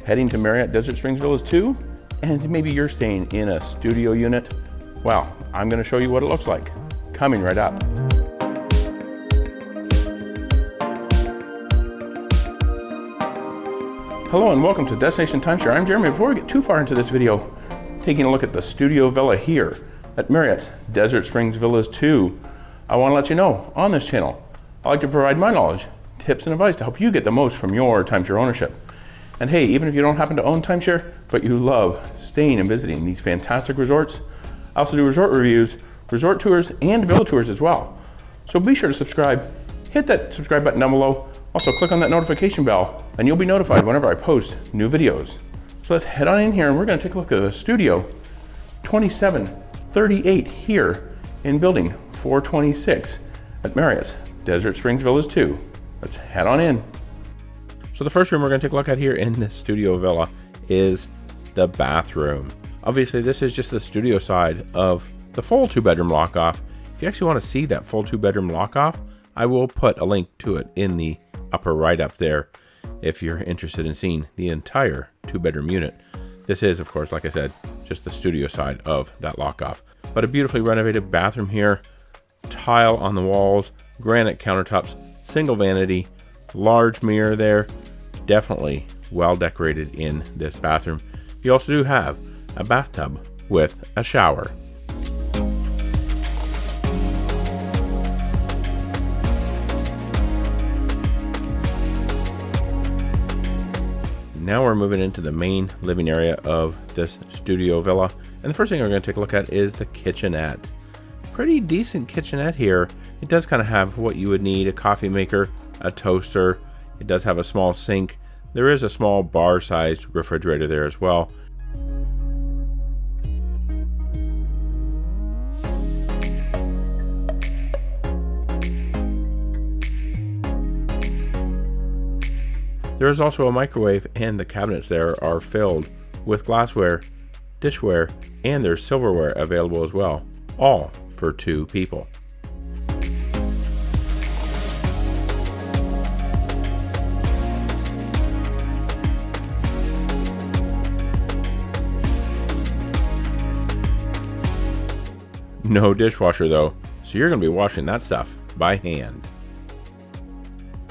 heading to Marriott Desert Springs Villas 2, and maybe you're staying in a studio unit. Well, I'm going to show you what it looks like. Coming right up. Hello and welcome to Destination Timeshare. I'm Jeremy. Before we get too far into this video, taking a look at the studio villa here at Marriott's Desert Springs Villas 2, I want to let you know on this channel, I like to provide my knowledge, tips, and advice to help you get the most from your timeshare ownership. And hey, even if you don't happen to own timeshare, but you love staying and visiting these fantastic resorts, I also do resort reviews, resort tours, and villa tours as well. So be sure to subscribe, hit that subscribe button down below, also click on that notification bell, and you'll be notified whenever I post new videos. So let's head on in here and we're gonna take a look at the Studio 2738 here in building 426 at Marriott's Desert Springs Villas 2. Let's head on in. So the first room we're going to take a look at here in this studio villa is the bathroom. Obviously this is just the studio side of the full 2-bedroom lock-off. If you actually want to see that full 2-bedroom lock-off, I will put a link to it in the upper right up there if you're interested in seeing the entire 2-bedroom unit. This is, of course, like I said, just the studio side of that lock-off. But a beautifully renovated bathroom here, tile on the walls, granite countertops, single vanity, large mirror there. Definitely well decorated in this bathroom. You also do have a bathtub with a shower. Now we're moving into the main living area of this studio villa. And the first thing we're going to take a look at is the kitchenette. Pretty decent kitchenette here. It does kind of have what you would need: a coffee maker, a toaster. It does have a small sink. There is a small bar-sized refrigerator there as well. There is also a microwave, and the cabinets there are filled with glassware, dishware, and there's silverware available as well, all for 2 people. No dishwasher though, so you're going to be washing that stuff by hand.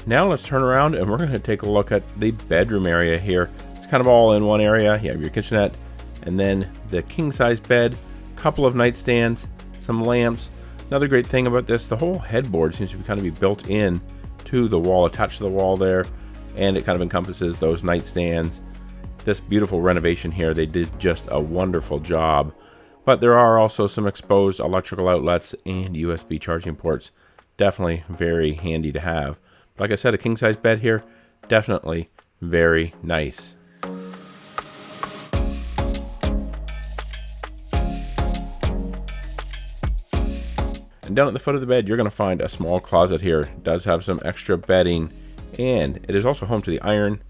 Now let's turn around and we're going to take a look at the bedroom area here. It's kind of all in one area. You have your kitchenette and then the king-size bed, couple of nightstands, some lamps. Another great thing about this, the whole headboard seems to be kind of be built in to the wall, attached to the wall there, and it kind of encompasses those nightstands. This beautiful renovation here, they did just a wonderful job. But there are also some exposed electrical outlets and USB charging ports. Definitely very handy to have. Like I said, a king-size bed here, definitely very nice. And down at the foot of the bed, you're going to find a small closet here. It does have some extra bedding, and it is also home to the iron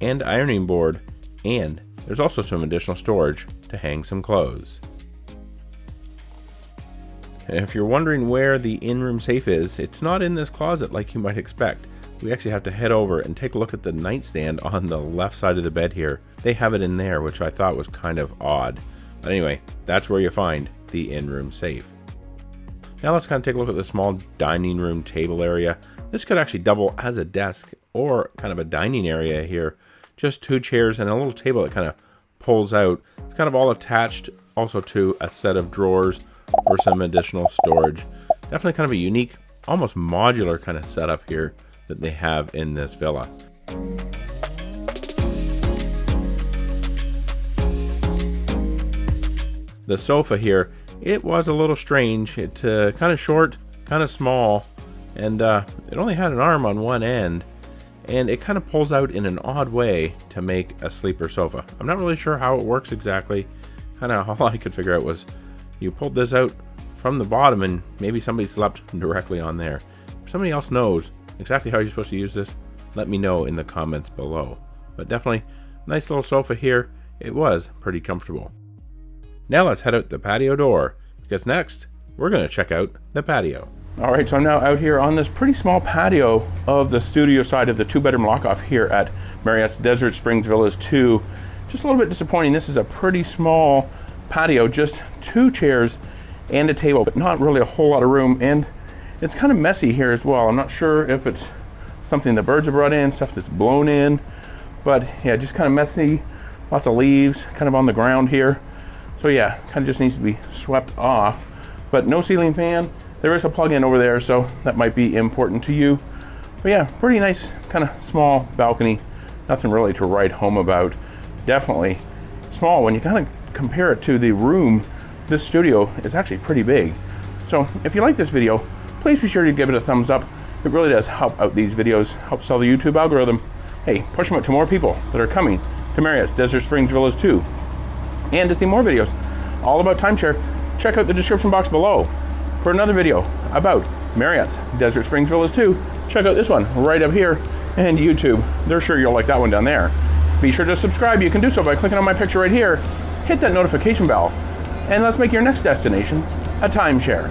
and ironing board, and there's also some additional storage to hang some clothes. And if you're wondering where the in-room safe is, it's not in this closet like you might expect. We actually have to head over and take a look at the nightstand on the left side of the bed here. They have it in there, which I thought was kind of odd. But anyway, that's where you find the in-room safe. Now let's kind of take a look at the small dining room table area. This could actually double as a desk or kind of a dining area here. Just 2 chairs and a little table that kind of pulls out. It's kind of all attached also to a set of drawers for some additional storage. Definitely kind of a unique, almost modular kind of setup here that they have in this villa. The sofa here, it was a little strange. It's kind of short, kind of small, and it only had an arm on one end, and it kind of pulls out in an odd way to make a sleeper sofa. I'm not really sure how it works exactly. Kind of all I could figure out was you pulled this out from the bottom and maybe somebody slept directly on there. If somebody else knows exactly how you're supposed to use this, let me know in the comments below. But definitely nice little sofa here. It was pretty comfortable. Now let's head out the patio door, because next we're going to check out the patio. All right, so I'm now out here on this pretty small patio of the studio side of the 2-bedroom lock-off here at Marriott's Desert Springs Villas 2. Just a little bit disappointing. This is a pretty small patio, just 2 chairs and a table, but not really a whole lot of room. And it's kind of messy here as well. I'm not sure if it's something the birds have brought in, stuff that's blown in, but yeah, just kind of messy. Lots of leaves kind of on the ground here. So yeah, kind of just needs to be swept off, but no ceiling fan. There is a plug-in over there, so that might be important to you. But yeah, pretty nice kind of small balcony. Nothing really to write home about. Definitely small when you kind of compare it to the room. This studio is actually pretty big. So if you like this video, please be sure to give it a thumbs up. It really does help out these videos, help sell the YouTube algorithm. Hey, push them out to more people that are coming to Marriott's Desert Springs Villas 2. And to see more videos all about timeshare, check out the description box below. For another video about Marriott's Desert Springs Villas 2, check out this one right up here, and YouTube. They're sure you'll like that one down there. Be sure to subscribe. You can do so by clicking on my picture right here. Hit that notification bell, and let's make your next destination a timeshare.